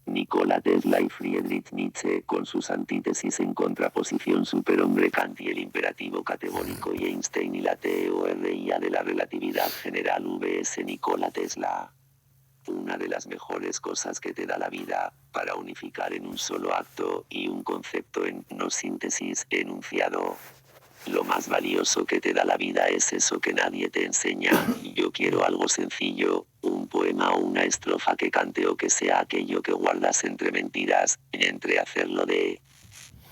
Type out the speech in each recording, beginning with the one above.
Nikola Tesla y Friedrich Nietzsche, con sus antítesis en contraposición superhombre Kant y el imperativo categórico y Einstein y la teoría de la relatividad general vs Nikola Tesla. Una de las mejores cosas que te da la vida, para unificar en un solo acto y un concepto en no síntesis, enunciado. Lo más valioso que te da la vida es eso que nadie te enseña. Yo quiero algo sencillo, un poema o una estrofa que cante o que sea aquello que guardas entre mentiras, entre hacerlo de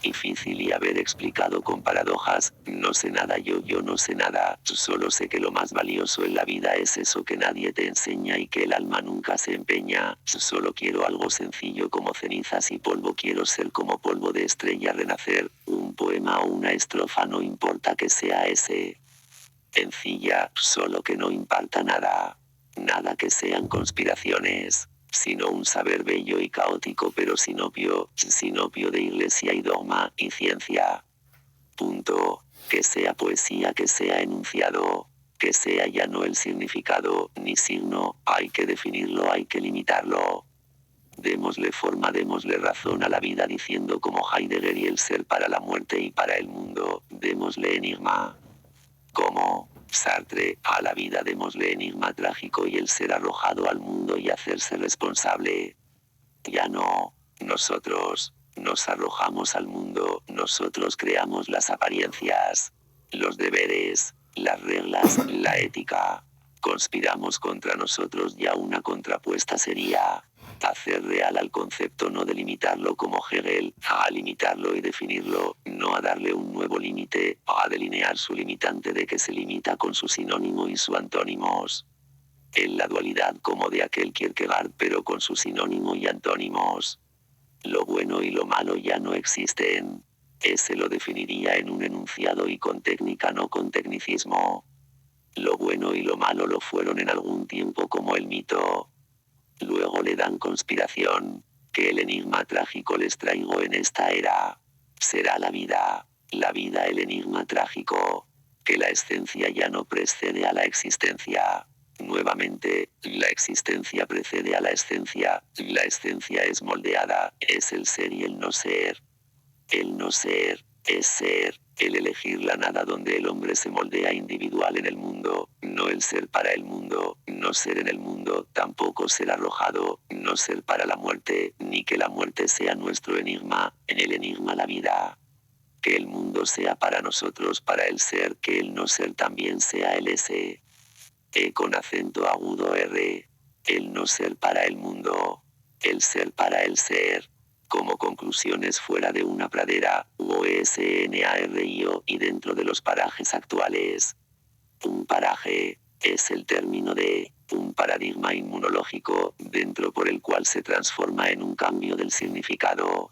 difícil y haber explicado con paradojas. No sé nada, yo no sé nada, solo sé que lo más valioso en la vida es eso que nadie te enseña y que el alma nunca se empeña. Solo quiero algo sencillo como cenizas y polvo, quiero ser como polvo de estrella renacer. Un poema o una estrofa, no importa que sea ese. Sencilla, solo que no imparta nada. Nada que sean conspiraciones, sino un saber bello y caótico pero sin opio de iglesia y dogma y ciencia. Punto. Que sea poesía, que sea enunciado, que sea ya no el significado, ni signo, hay que definirlo, hay que limitarlo. Démosle forma, démosle razón a la vida diciendo como Heidegger y el ser para la muerte y para el mundo, démosle enigma. Como Sartre, a la vida démosle enigma trágico y el ser arrojado al mundo y hacerse responsable. Ya no, nosotros, nos arrojamos al mundo, nosotros creamos las apariencias, los deberes, las reglas, la ética. Conspiramos contra nosotros, ya una contrapuesta sería hacer real al concepto, no delimitarlo como Hegel, a limitarlo y definirlo, no a darle un nuevo límite, a delinear su limitante de que se limita con su sinónimo y su antónimos. En la dualidad como de aquel Kierkegaard, pero con su sinónimo y antónimos. Lo bueno y lo malo ya no existen. Ese lo definiría en un enunciado y con técnica, no con tecnicismo. Lo bueno y lo malo lo fueron en algún tiempo como el mito. Luego le dan conspiración, que el enigma trágico les traigo en esta era. Será la vida el enigma trágico, que la esencia ya no precede a la existencia. Nuevamente, la existencia precede a la esencia es moldeada, es el ser y el no ser. El no ser, es ser, el elegir la nada donde el hombre se moldea individual en el mundo, no el ser para el mundo, no ser en el mundo, tampoco ser arrojado, no ser para la muerte, ni que la muerte sea nuestro enigma, en el enigma la vida. Que el mundo sea para nosotros, para el ser, que el no ser también sea el S. Con acento agudo R. El no ser para el mundo, el ser para el ser. Como conclusiones fuera de una pradera, OSNARIO y dentro de los parajes actuales. Un paraje es el término de un paradigma inmunológico, dentro por el cual se transforma en un cambio del significado.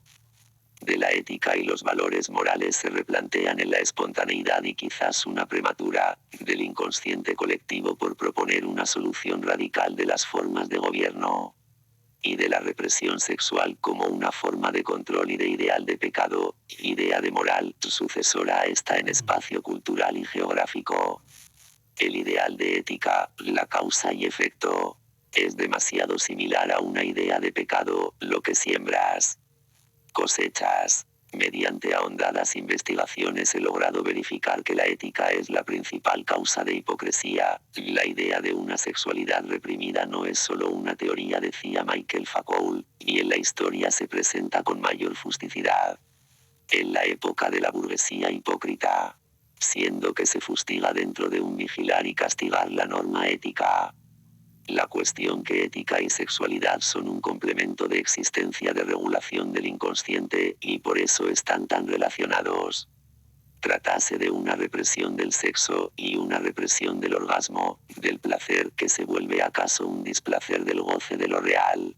De la ética y los valores morales se replantean en la espontaneidad y quizás una prematura, del inconsciente colectivo por proponer una solución radical de las formas de gobierno. Y de la represión sexual como una forma de control y de ideal de pecado, idea de moral, sucesora a esta en espacio cultural y geográfico. El ideal de ética, la causa y efecto, es demasiado similar a una idea de pecado, lo que siembras, cosechas. Mediante ahondadas investigaciones he logrado verificar que la ética es la principal causa de hipocresía. La idea de una sexualidad reprimida no es solo una teoría, decía Michael Foucault, y en la historia se presenta con mayor fusticidad. En la época de la burguesía hipócrita, siendo que se fustiga dentro de un vigilar y castigar la norma ética. La cuestión que ética y sexualidad son un complemento de existencia de regulación del inconsciente, y por eso están tan relacionados. Tratase de una represión del sexo, y una represión del orgasmo, del placer que se vuelve acaso un displacer del goce de lo real.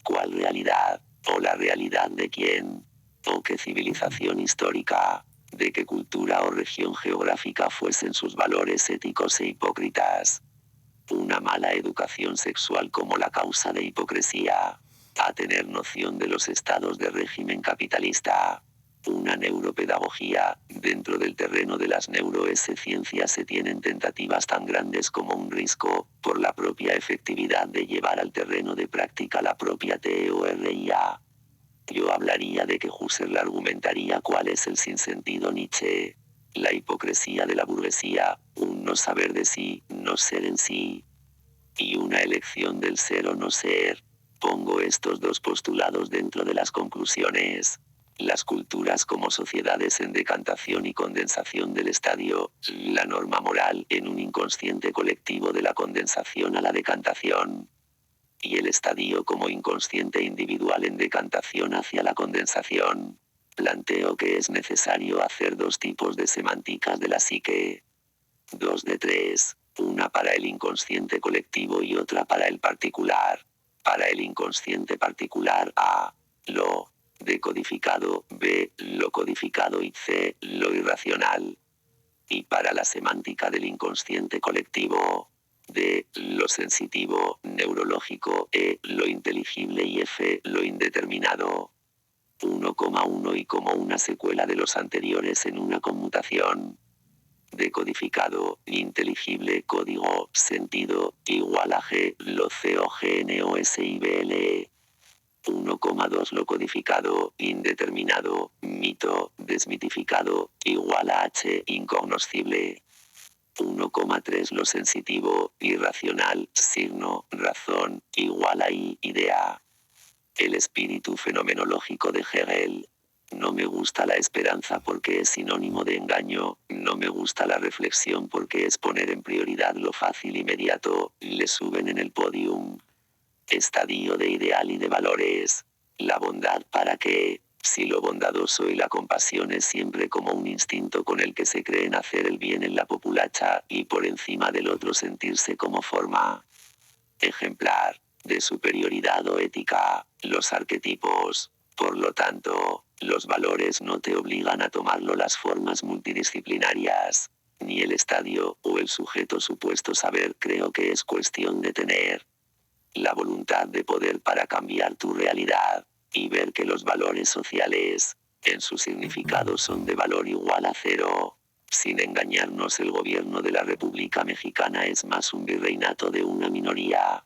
¿Cuál realidad? ¿O la realidad de quién? ¿O qué civilización histórica? ¿De qué cultura o región geográfica fuesen sus valores éticos e hipócritas? Una mala educación sexual como la causa de hipocresía. A tener noción de los estados de régimen capitalista. Una neuropedagogía. Dentro del terreno de las neurociencias se tienen tentativas tan grandes como un risco, por la propia efectividad de llevar al terreno de práctica la propia teoría. Yo hablaría de que Husserl argumentaría cuál es el sinsentido Nietzsche. La hipocresía de la burguesía, un no saber de sí, no ser en sí. Y una elección del ser o no ser. Pongo estos dos postulados dentro de las conclusiones. Las culturas como sociedades en decantación y condensación del estadio, la norma moral en un inconsciente colectivo de la condensación a la decantación. Y el estadio como inconsciente individual en decantación hacia la condensación. Planteo que es necesario hacer dos tipos de semánticas de la psique. 2 de 3, una para el inconsciente colectivo y otra para el particular. Para el inconsciente particular A, lo decodificado, B, lo codificado y C, lo irracional. Y para la semántica del inconsciente colectivo, D, lo sensitivo, neurológico, E, lo inteligible y F, lo indeterminado. 1,1 y como una secuela de los anteriores en una conmutación. Decodificado, inteligible, código, sentido, igual a G, lo COGNOSIBLE. 1,2 lo codificado, indeterminado, mito, desmitificado, igual a H, incognoscible. 1,3 lo sensitivo, irracional, signo, razón, igual a I, idea. El espíritu fenomenológico de Hegel. No me gusta la esperanza porque es sinónimo de engaño, no me gusta la reflexión porque es poner en prioridad lo fácil inmediato, le suben en el podium. Estadio de ideal y de valores. La bondad para qué, si lo bondadoso y la compasión es siempre como un instinto con el que se cree en hacer el bien en la populacha y por encima del otro sentirse como forma ejemplar de superioridad o ética, los arquetipos. Por lo tanto, los valores no te obligan a tomarlo las formas multidisciplinarias, ni el estadio o el sujeto supuesto saber. Creo que es cuestión de tener la voluntad de poder para cambiar tu realidad, y ver que los valores sociales, en su significado son de valor igual a cero. Sin engañarnos, el gobierno de la República Mexicana es más un virreinato de una minoría.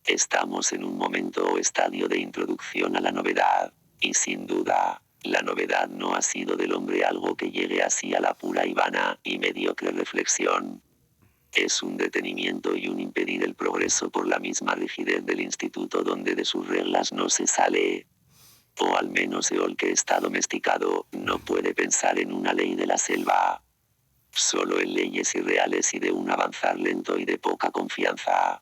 Estamos en un momento o estadio de introducción a la novedad, y sin duda, la novedad no ha sido del hombre algo que llegue así a la pura y vana y mediocre reflexión. Es un detenimiento y un impedir el progreso por la misma rigidez del instituto donde de sus reglas no se sale. O al menos el que está domesticado no puede pensar en una ley de la selva. Solo en leyes irreales y de un avanzar lento y de poca confianza.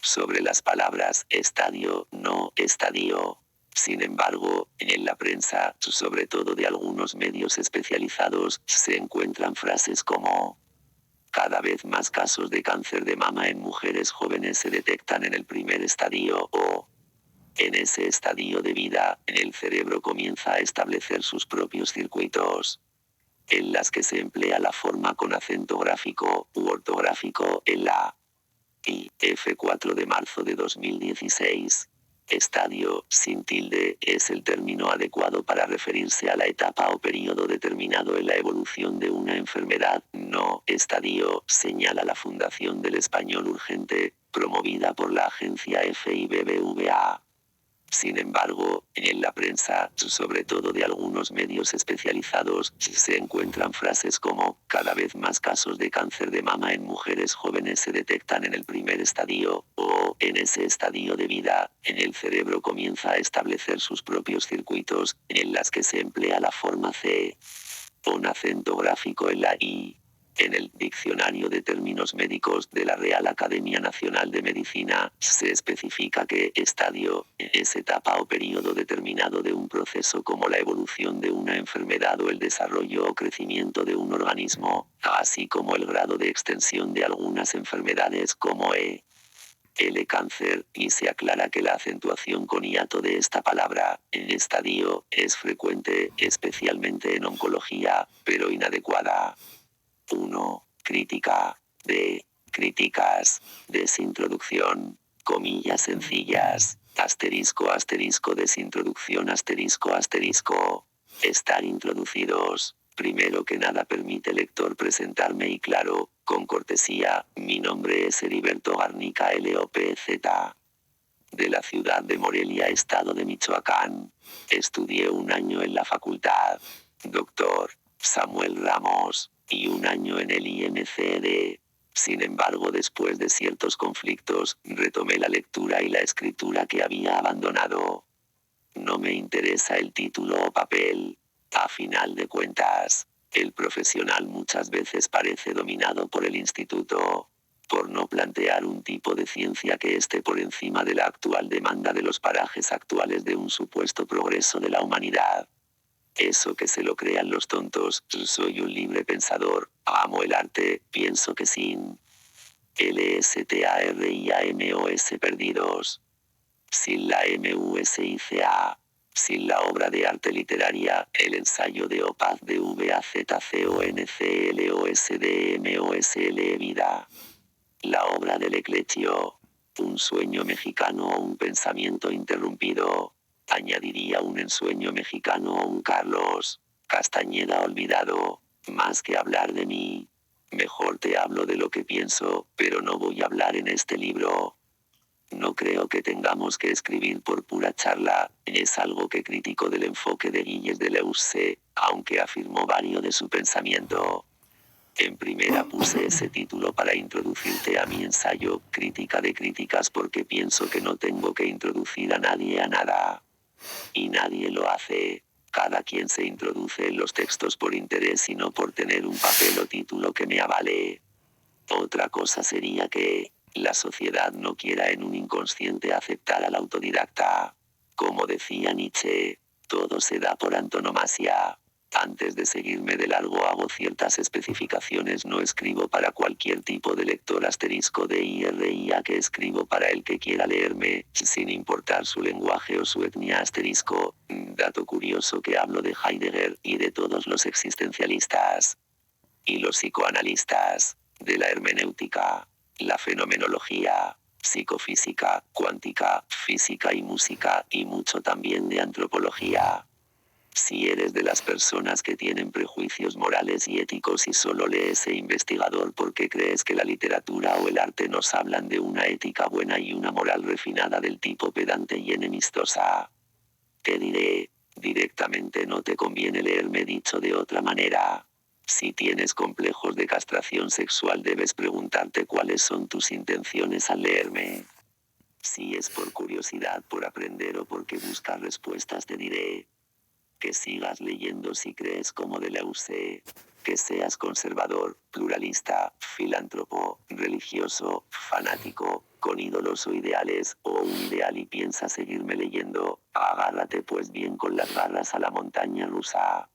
Sobre las palabras estadio, no estadio. Sin embargo, en la prensa, sobre todo de algunos medios especializados, se encuentran frases como: cada vez más casos de cáncer de mama en mujeres jóvenes se detectan en el primer estadio o en ese estadio de vida, el cerebro comienza a establecer sus propios circuitos, en las que se emplea la forma con acento gráfico u ortográfico en la y F4 de marzo de 2016. Estadio, sin tilde, es el término adecuado para referirse a la etapa o periodo determinado en la evolución de una enfermedad. No, estadio, señala la Fundación del Español Urgente, promovida por la agencia FIBBVA. Sin embargo, en la prensa, sobre todo de algunos medios especializados, se encuentran frases como: cada vez más casos de cáncer de mama en mujeres jóvenes se detectan en el primer estadio, o en ese estadio de vida, el cerebro comienza a establecer sus propios circuitos, en las que se emplea la forma C, con acento gráfico en la I. En el Diccionario de Términos Médicos de la Real Academia Nacional de Medicina, se especifica que estadio es etapa o periodo determinado de un proceso como la evolución de una enfermedad o el desarrollo o crecimiento de un organismo, así como el grado de extensión de algunas enfermedades como el cáncer, y se aclara que la acentuación con hiato de esta palabra, en estadio, es frecuente, especialmente en oncología, pero inadecuada. 1. Crítica. D. Críticas. Desintroducción. Comillas sencillas. Asterisco asterisco desintroducción asterisco asterisco. Estar introducidos. Primero que nada permite lector presentarme y claro, con cortesía, mi nombre es Heriberto Garnica Lopz. De la ciudad de Morelia, estado de Michoacán. Estudié un año en la facultad. Doctor Samuel Ramos. Y un año en el IMCD. Sin embargo, después de ciertos conflictos, retomé la lectura y la escritura que había abandonado. No me interesa el título o papel. A final de cuentas, el profesional muchas veces parece dominado por el instituto, por no plantear un tipo de ciencia que esté por encima de la actual demanda de los parajes actuales de un supuesto progreso de la humanidad. Eso que se lo crean los tontos, soy un libre pensador, amo el arte, pienso que sin LSTARIAMOS perdidos. Sin la MUSICA. Sin la obra de arte literaria, el ensayo de Opaz de VAZCONCLOSDMOSL vida. La obra de Leclecchio. Un sueño mexicano o un pensamiento interrumpido. Añadiría un ensueño mexicano o un Carlos Castañeda olvidado. Más que hablar de mí. Mejor te hablo de lo que pienso, pero no voy a hablar en este libro. No creo que tengamos que escribir por pura charla, es algo que critico del enfoque de Gilles Deleuze, aunque afirmó varios de su pensamiento. En primera puse ese título para introducirte a mi ensayo, Crítica de Críticas, porque pienso que no tengo que introducir a nadie a nada. Y nadie lo hace. Cada quien se introduce en los textos por interés y no por tener un papel o título que me avale. Otra cosa sería que la sociedad no quiera en un inconsciente aceptar al autodidacta. Como decía Nietzsche, todo se da por antonomasia. Antes de seguirme de largo hago ciertas especificaciones, no escribo para cualquier tipo de lector *DIRIA que escribo para el que quiera leerme, sin importar su lenguaje o su etnia *. Dato curioso que hablo de Heidegger y de todos los existencialistas. Y los psicoanalistas, de la hermenéutica, la fenomenología, psicofísica, cuántica, física y música, y mucho también de antropología. Si eres de las personas que tienen prejuicios morales y éticos y solo lees investigador porque crees que la literatura o el arte nos hablan de una ética buena y una moral refinada del tipo pedante y enemistosa, te diré, directamente no te conviene leerme. Dicho de otra manera, si tienes complejos de castración sexual debes preguntarte cuáles son tus intenciones al leerme. Si es por curiosidad, por aprender o porque buscas respuestas, te diré que sigas leyendo si crees como Deleuze, que seas conservador, pluralista, filántropo, religioso, fanático, con ídolos o ideales, o un ideal y piensas seguirme leyendo, agárrate pues bien con las garras a la montaña rusa.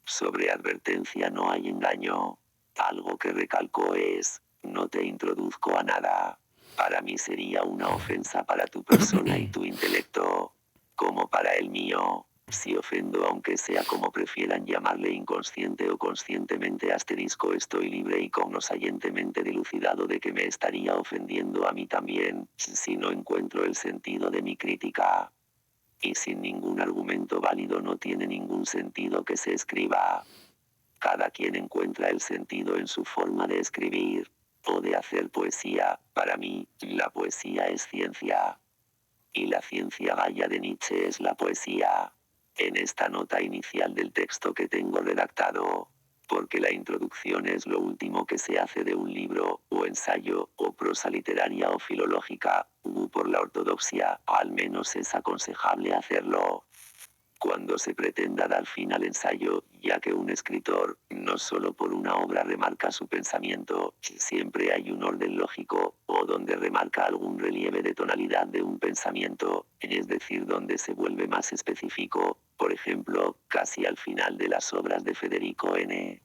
Sobre advertencia no hay engaño. Algo que recalco es, no te introduzco a nada. Para mí sería una ofensa para tu persona y tu intelecto, como para el mío. Si ofendo, aunque sea como prefieran llamarle, inconsciente o conscientemente estoy libre y cognoscentemente dilucidado de que me estaría ofendiendo a mí también, si no encuentro el sentido de mi crítica. Y sin ningún argumento válido no tiene ningún sentido que se escriba. Cada quien encuentra el sentido en su forma de escribir, o de hacer poesía. Para mí, la poesía es ciencia. Y la ciencia Gaia de Nietzsche es la poesía. En esta nota inicial del texto que tengo redactado, porque la introducción es lo último que se hace de un libro, o ensayo, o prosa literaria o filológica, por la ortodoxia, al menos es aconsejable hacerlo cuando se pretenda dar fin al ensayo, ya que un escritor, no solo por una obra remarca su pensamiento, siempre hay un orden lógico, o donde remarca algún relieve de tonalidad de un pensamiento, es decir, donde se vuelve más específico, por ejemplo, casi al final de las obras de Federico N.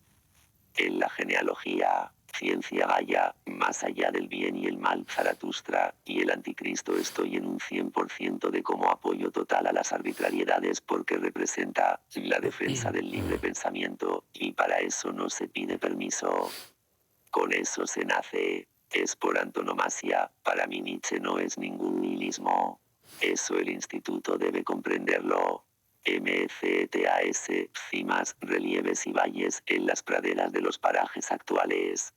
En la genealogía, ciencia Gaia, más allá del bien y el mal, Zaratustra, y el anticristo, estoy en un 100% de como apoyo total a las arbitrariedades porque representa la defensa del libre pensamiento, y para eso no se pide permiso. Con eso se nace, es por antonomasia, para mí Nietzsche no es ningún nihilismo. Eso el instituto debe comprenderlo. MCTAS, cimas, relieves y valles en las praderas de los parajes actuales.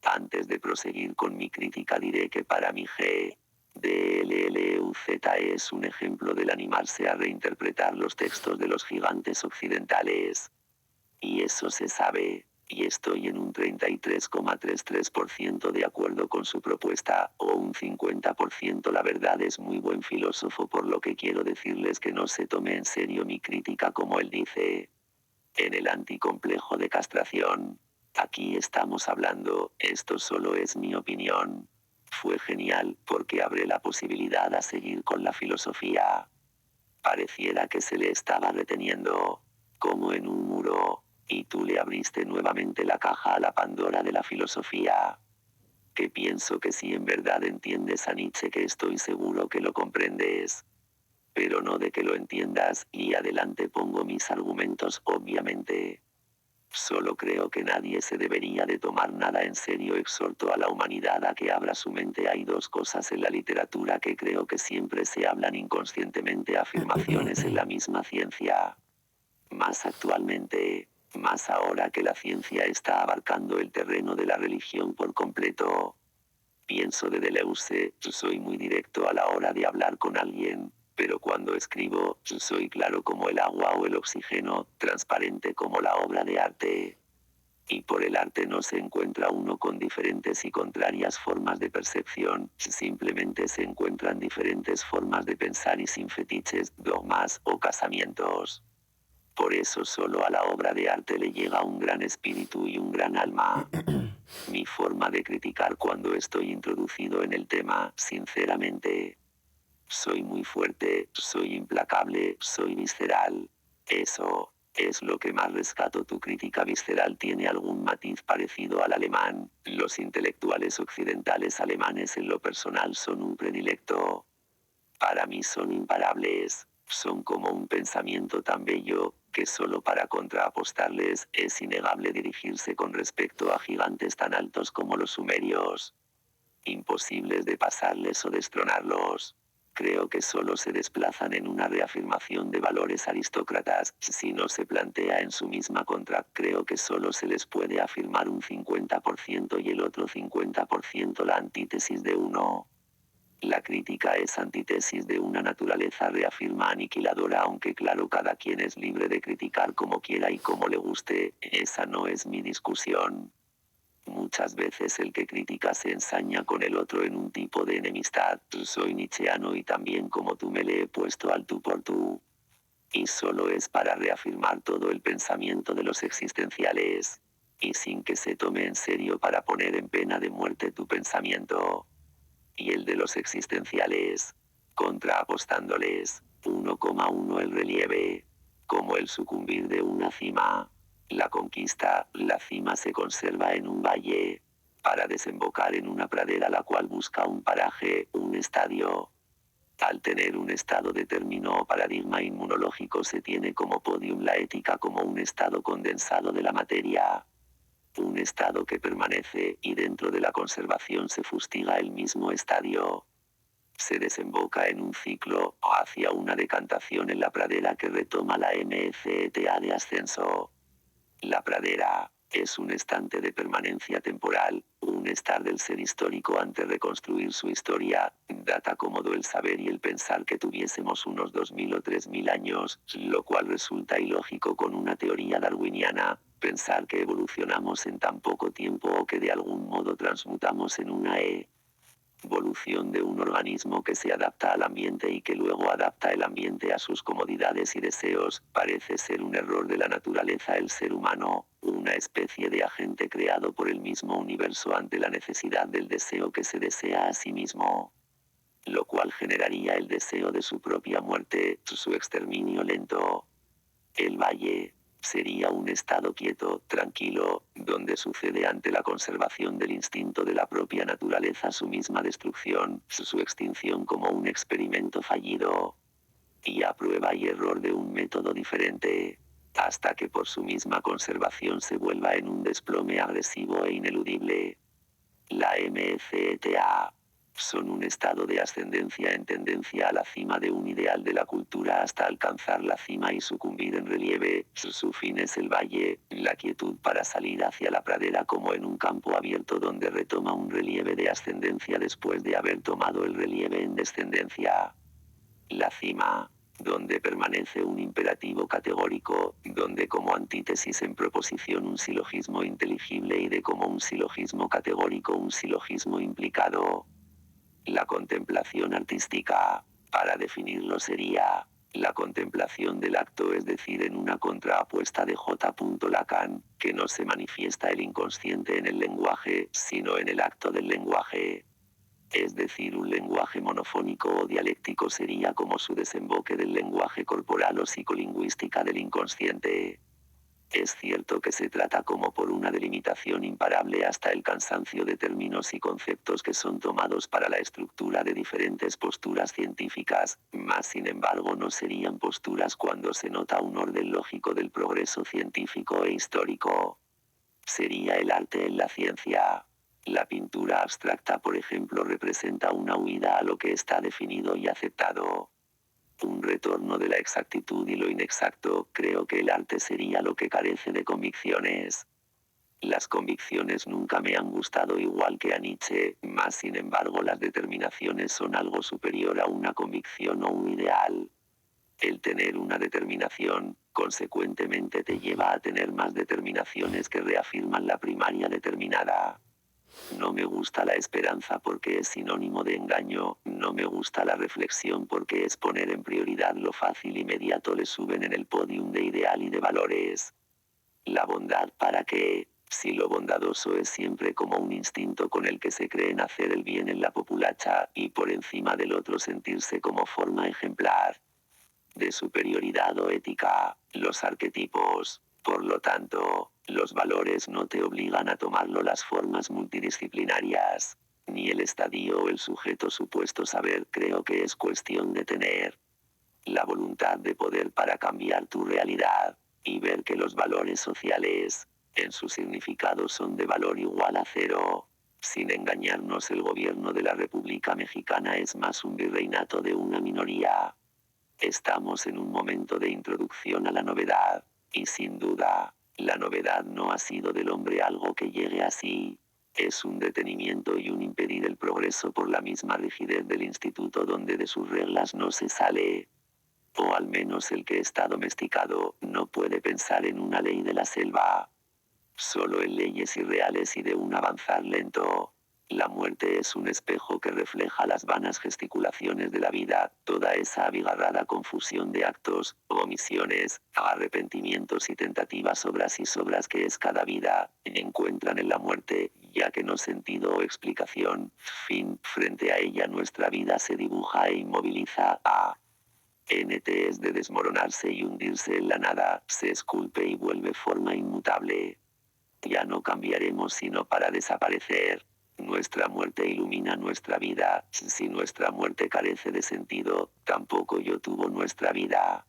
Antes de proseguir con mi crítica diré que para mí GDLLUZ es un ejemplo del animarse a reinterpretar los textos de los gigantes occidentales. Y eso se sabe, y estoy en un 33,33% de acuerdo con su propuesta, o un 50%. La verdad es muy buen filósofo, por lo que quiero decirles que no se tome en serio mi crítica como él dice. En el anticomplejo de castración. Aquí estamos hablando, esto solo es mi opinión. Fue genial, porque abre la posibilidad a seguir con la filosofía. Pareciera que se le estaba reteniendo, como en un muro, y tú le abriste nuevamente la caja a la Pandora de la filosofía. Que pienso que si en verdad entiendes a Nietzsche, que estoy seguro que lo comprendes. Pero no de que lo entiendas, y adelante pongo mis argumentos, obviamente. Solo creo que nadie se debería de tomar nada en serio. Exhorto a la humanidad a que abra su mente. Hay dos cosas en la literatura que creo que siempre se hablan inconscientemente: afirmaciones en la misma ciencia. Más actualmente, más ahora que la ciencia está abarcando el terreno de la religión por completo. Pienso de Deleuze, soy muy directo a la hora de hablar con alguien, pero cuando escribo, soy claro como el agua o el oxígeno, transparente como la obra de arte. Y por el arte no se encuentra uno con diferentes y contrarias formas de percepción, simplemente se encuentran diferentes formas de pensar y sin fetiches, dogmas o casamientos. Por eso solo a la obra de arte le llega un gran espíritu y un gran alma. Mi forma de criticar cuando estoy introducido en el tema, sinceramente. Soy muy fuerte, soy implacable, soy visceral. Eso es lo que más rescato. Tu crítica visceral tiene algún matiz parecido al alemán. Los intelectuales occidentales alemanes en lo personal son un predilecto. Para mí son imparables. Son como un pensamiento tan bello, que solo para contraapostarles es innegable dirigirse con respecto a gigantes tan altos como los sumerios. Imposibles de pasarles o destronarlos. Creo que solo se desplazan en una reafirmación de valores aristócratas. Si no se plantea en su misma contra, creo que solo se les puede afirmar un 50% y el otro 50% la antítesis de uno. La crítica es antítesis de una naturaleza reafirma aniquiladora, aunque claro, cada quien es libre de criticar como quiera y como le guste. Esa no es mi discusión. Muchas veces el que critica se ensaña con el otro en un tipo de enemistad. Soy nietzscheano y también como tú me le he puesto al tú por tú. Y solo es para reafirmar todo el pensamiento de los existenciales. Y sin que se tome en serio, para poner en pena de muerte tu pensamiento. Y el de los existenciales, contraapostándoles, 1,1 el relieve, como el sucumbir de una cima. La conquista, la cima se conserva en un valle, para desembocar en una pradera la cual busca un paraje, un estadio. Al tener un estado de término o paradigma inmunológico se tiene como podium la ética como un estado condensado de la materia. Un estado que permanece, y dentro de la conservación se fustiga el mismo estadio. Se desemboca en un ciclo, o hacia una decantación en la pradera que retoma la MCTA de ascenso. La pradera es un estante de permanencia temporal, un estar del ser histórico ante reconstruir su historia. Data cómodo el saber y el pensar que tuviésemos unos 2000 o 3000 años, lo cual resulta ilógico con una teoría darwiniana. Pensar que evolucionamos en tan poco tiempo o que de algún modo transmutamos en una evolución de un organismo que se adapta al ambiente y que luego adapta el ambiente a sus comodidades y deseos, parece ser un error de la naturaleza. El ser humano, una especie de agente creado por el mismo universo ante la necesidad del deseo que se desea a sí mismo, lo cual generaría el deseo de su propia muerte, su exterminio lento. El valle sería un estado quieto, tranquilo, donde sucede ante la conservación del instinto de la propia naturaleza su misma destrucción, su extinción como un experimento fallido. Y a prueba y error de un método diferente, hasta que por su misma conservación se vuelva en un desplome agresivo e ineludible. La MCTA Son un estado de ascendencia en tendencia a la cima de un ideal de la cultura hasta alcanzar la cima y sucumbir en relieve. Su fin es el valle, la quietud para salir hacia la pradera como en un campo abierto donde retoma un relieve de ascendencia después de haber tomado el relieve en descendencia. La cima, donde permanece un imperativo categórico, donde como antítesis en proposición un silogismo inteligible y de como un silogismo categórico un silogismo implicado. La contemplación artística, para definirlo sería, la contemplación del acto, es decir, en una contraapuesta de J. Lacan, que no se manifiesta el inconsciente en el lenguaje, sino en el acto del lenguaje. Es decir, un lenguaje monofónico o dialéctico sería como su desemboque del lenguaje corporal o psicolingüística del inconsciente. Es cierto que se trata como por una delimitación imparable hasta el cansancio de términos y conceptos que son tomados para la estructura de diferentes posturas científicas, mas sin embargo no serían posturas cuando se nota un orden lógico del progreso científico e histórico. Sería el arte en la ciencia. La pintura abstracta, por ejemplo, representa una huida a lo que está definido y aceptado. Un retorno de la exactitud y lo inexacto. Creo que el arte sería lo que carece de convicciones. Las convicciones nunca me han gustado igual que a Nietzsche, mas sin embargo las determinaciones son algo superior a una convicción o un ideal. El tener una determinación, consecuentemente te lleva a tener más determinaciones que reafirman la primaria determinada. No me gusta la esperanza porque es sinónimo de engaño, no me gusta la reflexión porque es poner en prioridad lo fácil, inmediato le suben en el podium de ideal y de valores. La bondad, ¿para qué? Si lo bondadoso es siempre como un instinto con el que se cree en hacer el bien en la populacha, y por encima del otro sentirse como forma ejemplar de superioridad o ética, los arquetipos. Por lo tanto, los valores no te obligan a tomarlo las formas multidisciplinarias, ni el estadio o el sujeto supuesto saber. Creo que es cuestión de tener la voluntad de poder para cambiar tu realidad, y ver que los valores sociales, en su significado, son de valor igual a cero. Sin engañarnos, el gobierno de la República Mexicana es más un virreinato de una minoría. Estamos en un momento de introducción a la novedad, y sin duda, la novedad no ha sido del hombre algo que llegue así. Es un detenimiento y un impedir el progreso por la misma rigidez del instituto donde de sus reglas no se sale. O al menos el que está domesticado no puede pensar en una ley de la selva. Solo en leyes irreales y de un avanzar lento. La muerte es un espejo que refleja las vanas gesticulaciones de la vida, toda esa abigarrada confusión de actos, omisiones, arrepentimientos y tentativas, obras y sobras que es cada vida, encuentran en la muerte, ya que no sentido o explicación, fin, frente a ella nuestra vida se dibuja e inmoviliza a NT es de desmoronarse y hundirse en la nada, se esculpe y vuelve forma inmutable. Ya no cambiaremos sino para desaparecer. Nuestra muerte ilumina nuestra vida. Si nuestra muerte carece de sentido, tampoco yo tuvo nuestra vida.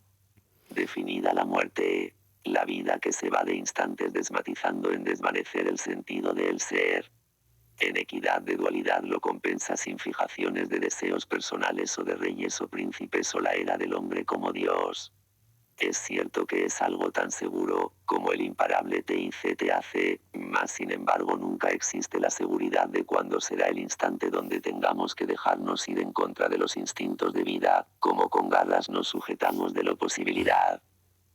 Definida la muerte, la vida que se va de instantes desmatizando en desvanecer el sentido del ser. En equidad de dualidad lo compensa sin fijaciones de deseos personales o de reyes o príncipes o la era del hombre como Dios. Es cierto que es algo tan seguro, como el imparable TICTAC, mas sin embargo nunca existe la seguridad de cuándo será el instante donde tengamos que dejarnos ir en contra de los instintos de vida, como con garras nos sujetamos de la posibilidad.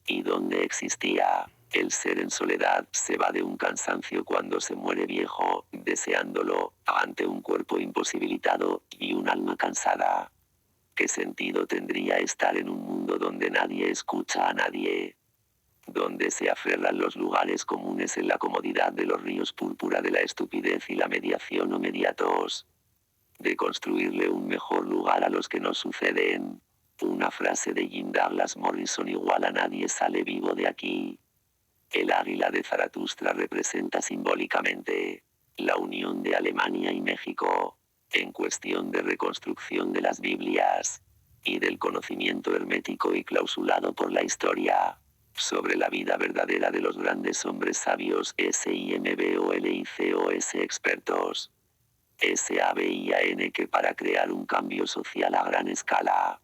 Y donde existía, el ser en soledad se va de un cansancio cuando se muere viejo, deseándolo, ante un cuerpo imposibilitado, y un alma cansada. ¿Qué sentido tendría estar en un mundo donde nadie escucha a nadie? Donde se aferran los lugares comunes en la comodidad de los ríos púrpura de la estupidez y la mediación o mediatos. De construirle un mejor lugar a los que nos suceden. Una frase de Jim Douglas Morrison: igual a nadie sale vivo de aquí. El águila de Zaratustra representa simbólicamente la unión de Alemania y México, en cuestión de reconstrucción de las Biblias, y del conocimiento hermético y clausulado por la historia, sobre la vida verdadera de los grandes hombres sabios SIMBOLICOS expertos. SABIAN que para crear un cambio social a gran escala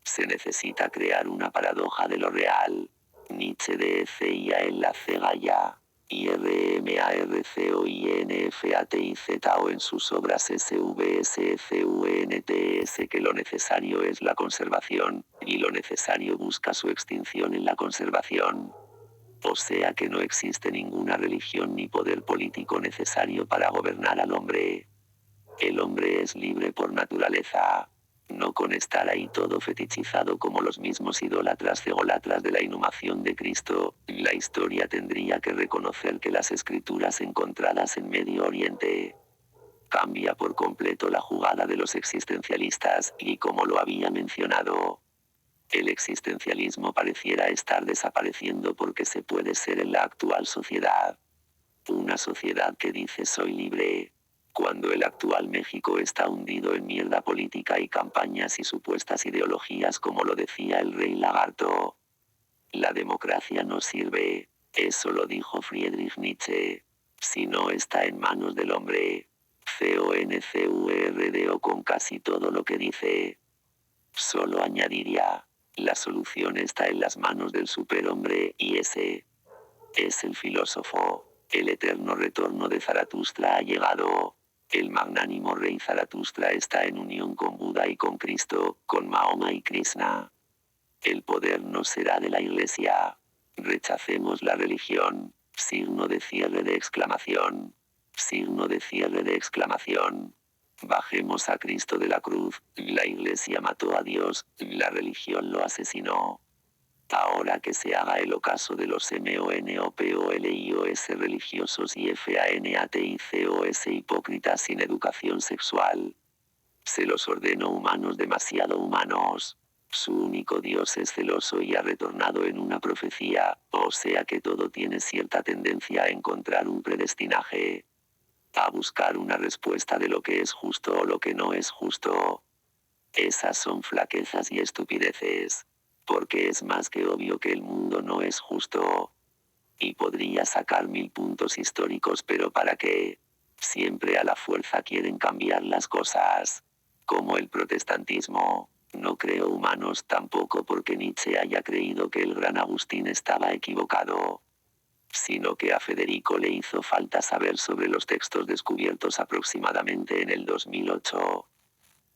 se necesita crear una paradoja de lo real. Nietzsche DCIA en la Cegaya. IRMARCOINFATIZO en sus obras SVSCUNTS que lo necesario es la conservación, y lo necesario busca su extinción en la conservación. O sea que no existe ninguna religión ni poder político necesario para gobernar al hombre. El hombre es libre por naturaleza. No con estar ahí todo fetichizado como los mismos idólatras cegolatras de la inhumación de Cristo, la historia tendría que reconocer que las escrituras encontradas en Medio Oriente cambia por completo la jugada de los existencialistas, y como lo había mencionado, el existencialismo pareciera estar desapareciendo porque se puede ser en la actual sociedad. Una sociedad que dice soy libre, cuando el actual México está hundido en mierda política y campañas y supuestas ideologías como lo decía el rey lagarto. La democracia no sirve, eso lo dijo Friedrich Nietzsche, si no está en manos del hombre. CONCURDO con casi todo lo que dice. Solo añadiría, la solución está en las manos del superhombre, y ese es el filósofo. El eterno retorno de Zaratustra ha llegado. El magnánimo rey Zaratustra está en unión con Buda y con Cristo, con Mahoma y Krishna. El poder no será de la Iglesia. Rechacemos la religión. Signo de cierre de exclamación. Signo de cierre de exclamación. Bajemos a Cristo de la cruz. La Iglesia mató a Dios, la religión lo asesinó. Ahora que se haga el ocaso de los MONOPOLIOS religiosos y FANATICOS hipócritas sin educación sexual. Se los ordeno humanos demasiado humanos. Su único Dios es celoso y ha retornado en una profecía, o sea que todo tiene cierta tendencia a encontrar un predestinaje. A buscar una respuesta de lo que es justo o lo que no es justo. Esas son flaquezas y estupideces. Porque es más que obvio que el mundo no es justo. Y podría sacar 1000 puntos históricos, pero ¿para qué? Siempre a la fuerza quieren cambiar las cosas. Como el protestantismo. No creo humanos tampoco porque Nietzsche haya creído que el gran Agustín estaba equivocado. Sino que a Federico le hizo falta saber sobre los textos descubiertos aproximadamente en el 2008.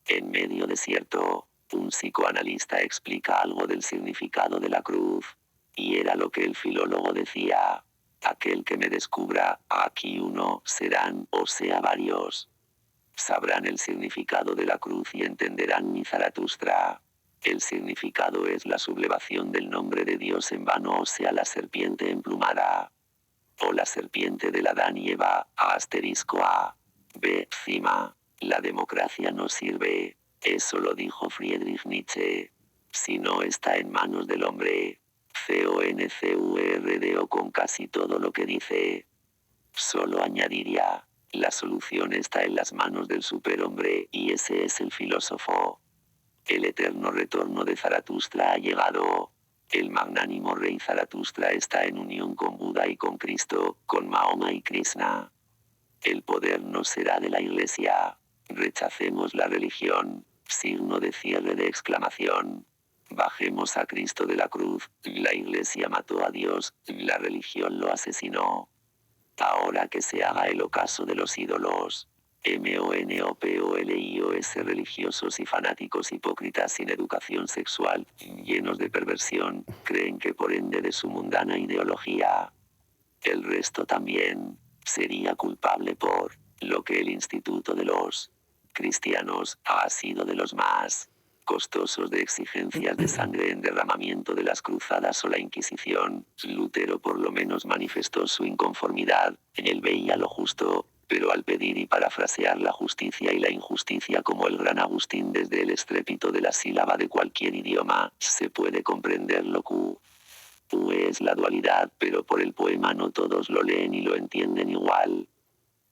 En medio desierto, un psicoanalista explica algo del significado de la cruz. Y era lo que el filólogo decía. Aquel que me descubra, aquí uno, serán, o sea varios. Sabrán el significado de la cruz y entenderán mi Zaratustra. El significado es la sublevación del nombre de Dios en vano, o sea la serpiente emplumada. O la serpiente del Adán y Eva, A. B. Cima. La democracia no sirve. Eso lo dijo Friedrich Nietzsche. Si no está en manos del hombre. CONCURDO con casi todo lo que dice. Solo añadiría, la solución está en las manos del superhombre, y ese es el filósofo. El eterno retorno de Zaratustra ha llegado. El magnánimo rey Zaratustra está en unión con Buda y con Cristo, con Mahoma y Krishna. El poder no será de la Iglesia. Rechacemos la religión. Signo de cierre de exclamación. Bajemos a Cristo de la cruz. La Iglesia mató a Dios, la religión lo asesinó. Ahora que se haga el ocaso de los ídolos. MONOPOLIOS religiosos y fanáticos hipócritas sin educación sexual, llenos de perversión, creen que por ende de su mundana ideología. El resto también sería culpable por lo que el Instituto de los Cristianos ha sido de los más costosos de exigencias de sangre en derramamiento de las cruzadas o la Inquisición. Lutero por lo menos manifestó su inconformidad, él veía lo justo, pero al pedir y parafrasear la justicia y la injusticia como el gran Agustín desde el estrépito de la sílaba de cualquier idioma, se puede comprender lo que es la dualidad, pero por el poema no todos lo leen y lo entienden igual.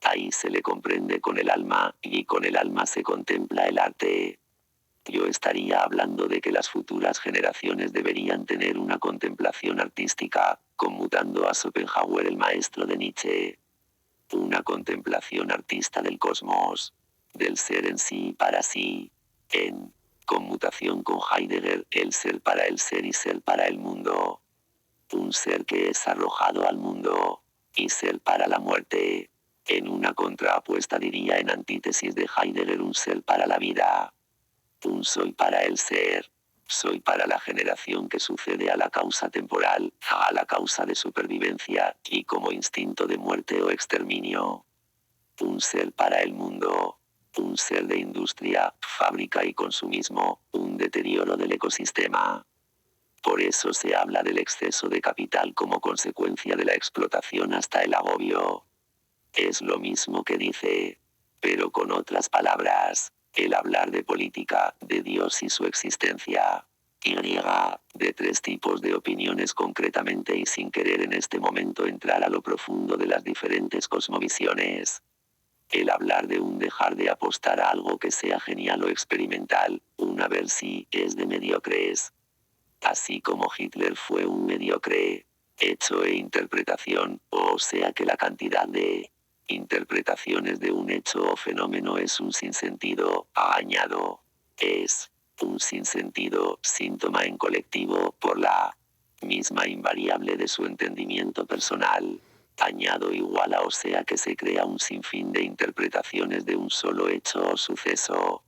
Ahí se le comprende con el alma, y con el alma se contempla el arte. Yo estaría hablando de que las futuras generaciones deberían tener una contemplación artística, conmutando a Schopenhauer el maestro de Nietzsche. Una contemplación artista del cosmos, del ser en sí y para sí, en conmutación con Heidegger, el ser para el ser y ser para el mundo. Un ser que es arrojado al mundo, y ser para la muerte. En una contrapuesta diría en antítesis de Heidegger un ser para la vida. Un soy para el ser. Soy para la generación que sucede a la causa temporal, a la causa de supervivencia, y como instinto de muerte o exterminio. Un ser para el mundo. Un ser de industria, fábrica y consumismo, un deterioro del ecosistema. Por eso se habla del exceso de capital como consecuencia de la explotación hasta el agobio. Es lo mismo que dice, pero con otras palabras, el hablar de política, de Dios y su existencia. Y, de tres tipos de opiniones concretamente y sin querer en este momento entrar a lo profundo de las diferentes cosmovisiones. El hablar de un dejar de apostar a algo que sea genial o experimental, un a ver si es de mediocres. Así como Hitler fue un mediocre hecho e interpretación, o sea que la cantidad de interpretaciones de un hecho o fenómeno es un sinsentido, añado. Es un sinsentido, síntoma en colectivo, por la misma invariable de su entendimiento personal. Añado igual a o sea que se crea un sinfín de interpretaciones de un solo hecho o suceso.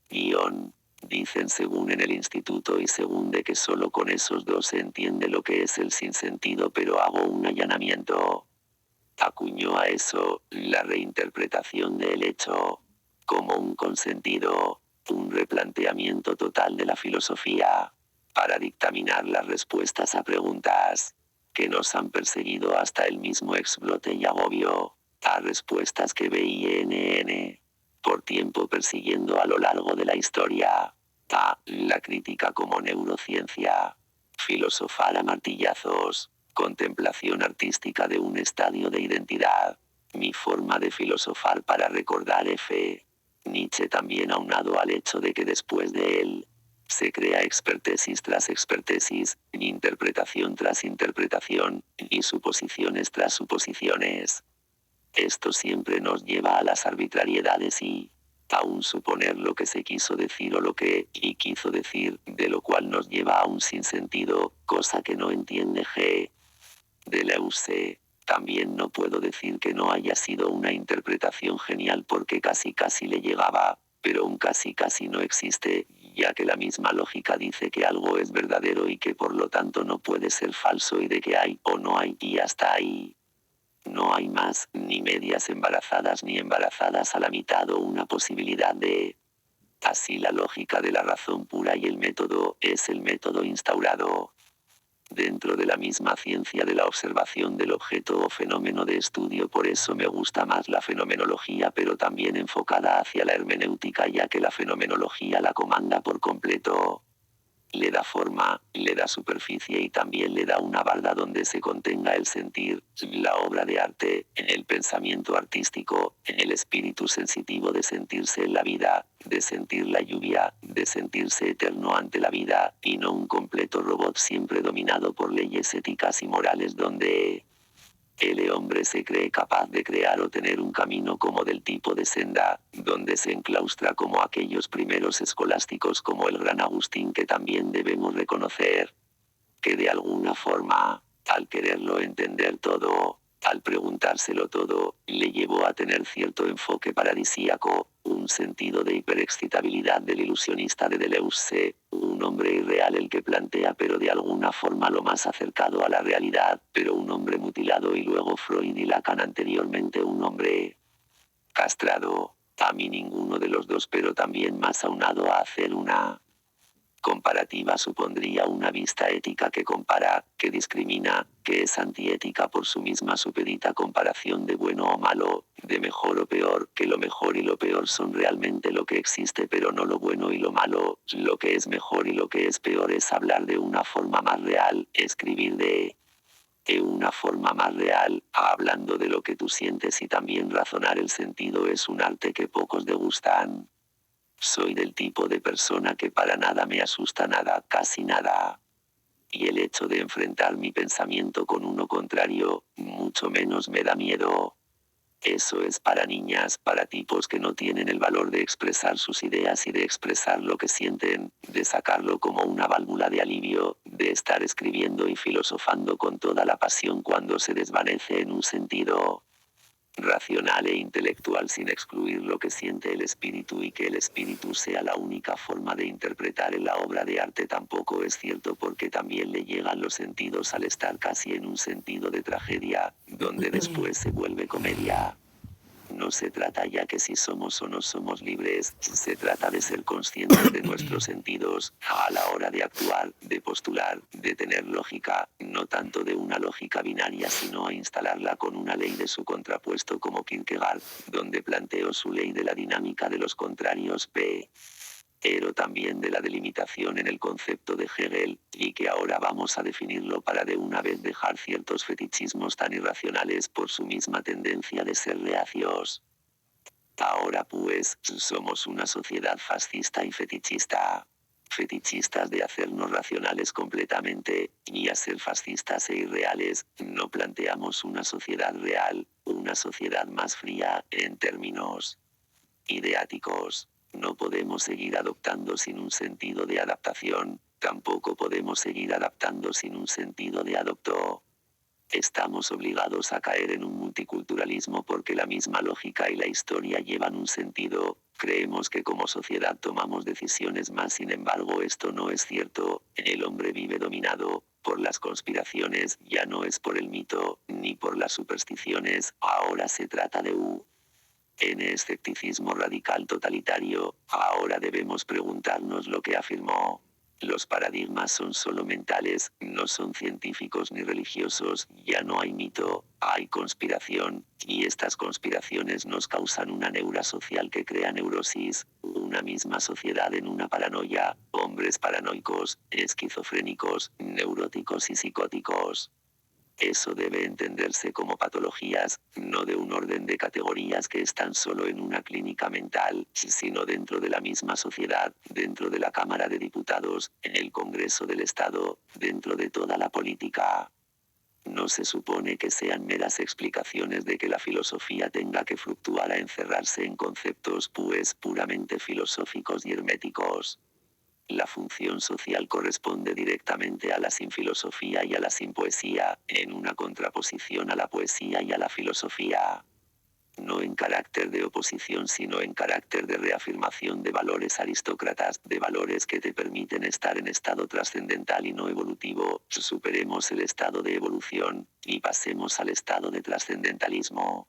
Guión. Dicen según en el instituto y según de que solo con esos dos se entiende lo que es el sinsentido, pero hago un allanamiento. Acuñó a eso la reinterpretación del hecho como un consentido, un replanteamiento total de la filosofía, para dictaminar las respuestas a preguntas que nos han perseguido hasta el mismo explote y agobio, a respuestas que BINN por tiempo persiguiendo a lo largo de la historia, a la crítica como neurociencia, filosofar a martillazos, contemplación artística de un estadio de identidad, mi forma de filosofar para recordar F. Nietzsche también aunado al hecho de que después de él, se crea expertesis tras expertesis, interpretación tras interpretación, y suposiciones tras suposiciones. Esto siempre nos lleva a las arbitrariedades y, aún suponer lo que se quiso decir o lo que, y quiso decir, de lo cual nos lleva a un sinsentido, cosa que no entiende G. Deleuze. También no puedo decir que no haya sido una interpretación genial porque casi le llegaba, pero un casi no existe, ya que la misma lógica dice que algo es verdadero y que por lo tanto no puede ser falso y de que hay o no hay y hasta ahí. No hay más, ni medias embarazadas ni embarazadas a la mitad o una posibilidad de. Así la lógica de la razón pura y el método es el método instaurado dentro de la misma ciencia de la observación del objeto o fenómeno de estudio. Por eso me gusta más la fenomenología, pero también enfocada hacia la hermenéutica, ya que la fenomenología la comanda por completo. Le da forma, le da superficie y también le da una barda donde se contenga el sentir, la obra de arte, en el pensamiento artístico, en el espíritu sensitivo de sentirse en la vida, de sentir la lluvia, de sentirse eterno ante la vida, y no un completo robot siempre dominado por leyes éticas y morales donde el hombre se cree capaz de crear o tener un camino como del tipo de senda, donde se enclaustra como aquellos primeros escolásticos como el gran Agustín, que también debemos reconocer que de alguna forma, al quererlo entender todo, al preguntárselo todo, le llevó a tener cierto enfoque paradisíaco, un sentido de hiperexcitabilidad del ilusionista de Deleuze, un hombre irreal el que plantea pero de alguna forma lo más acercado a la realidad, pero un hombre mutilado, y luego Freud y Lacan anteriormente un hombre castrado. A mí ninguno de los dos, pero también más aunado a hacer una comparativa supondría una vista ética que compara, que discrimina, que es antiética por su misma supedita comparación de bueno o malo, de mejor o peor, que lo mejor y lo peor son realmente lo que existe pero no lo bueno y lo malo, lo que es mejor y lo que es peor. Es hablar de una forma más real, escribir de una forma más real, hablando de lo que tú sientes, y también razonar el sentido es un arte que pocos degustan. Soy del tipo de persona que para nada me asusta nada, casi nada. Y el hecho de enfrentar mi pensamiento con uno contrario, mucho menos me da miedo. Eso es para niñas, para tipos que no tienen el valor de expresar sus ideas y de expresar lo que sienten, de sacarlo como una válvula de alivio, de estar escribiendo y filosofando con toda la pasión cuando se desvanece en un sentido racional e intelectual sin excluir lo que siente el espíritu y que el espíritu sea la única forma de interpretar en la obra de arte tampoco es cierto porque también le llegan los sentidos al estar casi en un sentido de tragedia, donde después se vuelve comedia. No se trata ya que si somos o no somos libres, se trata de ser conscientes de nuestros sentidos, a la hora de actuar, de postular, de tener lógica, no tanto de una lógica binaria sino a instalarla con una ley de su contrapuesto como Kierkegaard, donde planteó su ley de la dinámica de los contrarios pero también de la delimitación en el concepto de Hegel, y que ahora vamos a definirlo para de una vez dejar ciertos fetichismos tan irracionales por su misma tendencia de ser reacios. Ahora pues, somos una sociedad fascista y fetichista. Fetichistas de hacernos racionales completamente, y a ser fascistas e irreales, no planteamos una sociedad real, una sociedad más fría, en términos ideáticos. No podemos seguir adoptando sin un sentido de adaptación, tampoco podemos seguir adaptando sin un sentido de adopto. Estamos obligados a caer en un multiculturalismo porque la misma lógica y la historia llevan un sentido, creemos que como sociedad tomamos decisiones más, sin embargo esto no es cierto, el hombre vive dominado por las conspiraciones, ya no es por el mito, ni por las supersticiones, ahora se trata de en escepticismo radical totalitario, ahora debemos preguntarnos lo que afirmó. Los paradigmas son solo mentales, no son científicos ni religiosos, ya no hay mito, hay conspiración, y estas conspiraciones nos causan una neura social que crea neurosis, una misma sociedad en una paranoia, hombres paranoicos, esquizofrénicos, neuróticos y psicóticos. Eso debe entenderse como patologías, no de un orden de categorías que están solo en una clínica mental, sino dentro de la misma sociedad, dentro de la Cámara de Diputados, en el Congreso del Estado, dentro de toda la política. No se supone que sean meras explicaciones de que la filosofía tenga que fluctuar a encerrarse en conceptos pues puramente filosóficos y herméticos. La función social corresponde directamente a la sinfilosofía y a la sinpoesía, en una contraposición a la poesía y a la filosofía. No en carácter de oposición sino en carácter de reafirmación de valores aristócratas, de valores que te permiten estar en estado trascendental y no evolutivo, superemos el estado de evolución, y pasemos al estado de trascendentalismo.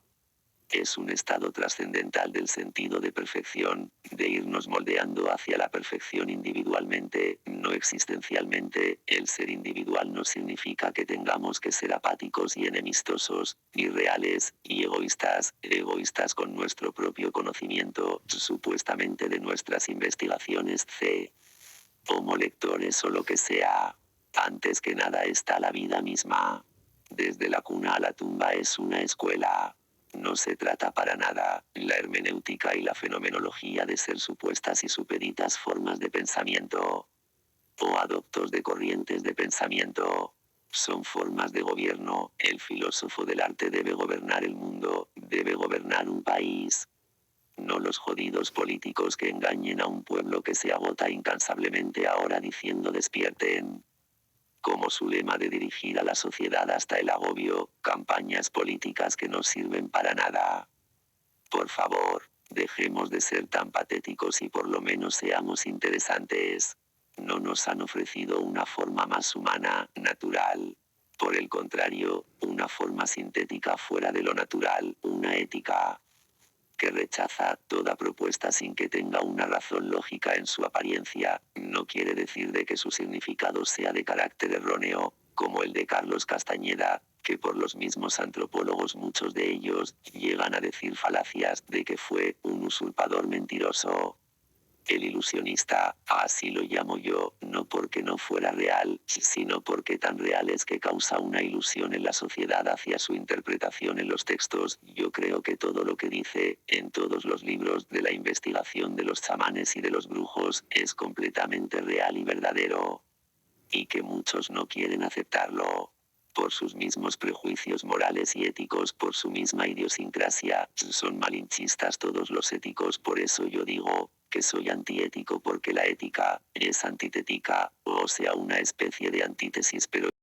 Es un estado trascendental del sentido de perfección, de irnos moldeando hacia la perfección individualmente, no existencialmente. El ser individual no significa que tengamos que ser apáticos y enemistosos, irreales, y egoístas con nuestro propio conocimiento, supuestamente de nuestras investigaciones como lectores o lo que sea. Antes que nada está la vida misma. Desde la cuna a la tumba es una escuela. No se trata para nada, la hermenéutica y la fenomenología, de ser supuestas y supeditas formas de pensamiento o adoptos de corrientes de pensamiento. Son formas de gobierno, el filósofo del arte debe gobernar el mundo, debe gobernar un país. No los jodidos políticos que engañen a un pueblo que se agota incansablemente ahora diciendo despierten. Como su lema de dirigir a la sociedad hasta el agobio, campañas políticas que no sirven para nada. Por favor, dejemos de ser tan patéticos y por lo menos seamos interesantes. No nos han ofrecido una forma más humana, natural. Por el contrario, una forma sintética fuera de lo natural, una ética que rechaza toda propuesta sin que tenga una razón lógica en su apariencia, no quiere decir de que su significado sea de carácter erróneo, como el de Carlos Castañeda, que por los mismos antropólogos muchos de ellos llegan a decir falacias de que fue un usurpador mentiroso. El ilusionista, así lo llamo yo, no porque no fuera real, sino porque tan real es que causa una ilusión en la sociedad hacia su interpretación en los textos. Yo creo que todo lo que dice, en todos los libros de la investigación de los chamanes y de los brujos, es completamente real y verdadero. Y que muchos no quieren aceptarlo. por sus mismos prejuicios morales y éticos, por su misma idiosincrasia. Son malinchistas todos los éticos, por eso yo digo que soy antiético, porque la ética es antitética, o sea, una especie de antítesis, pero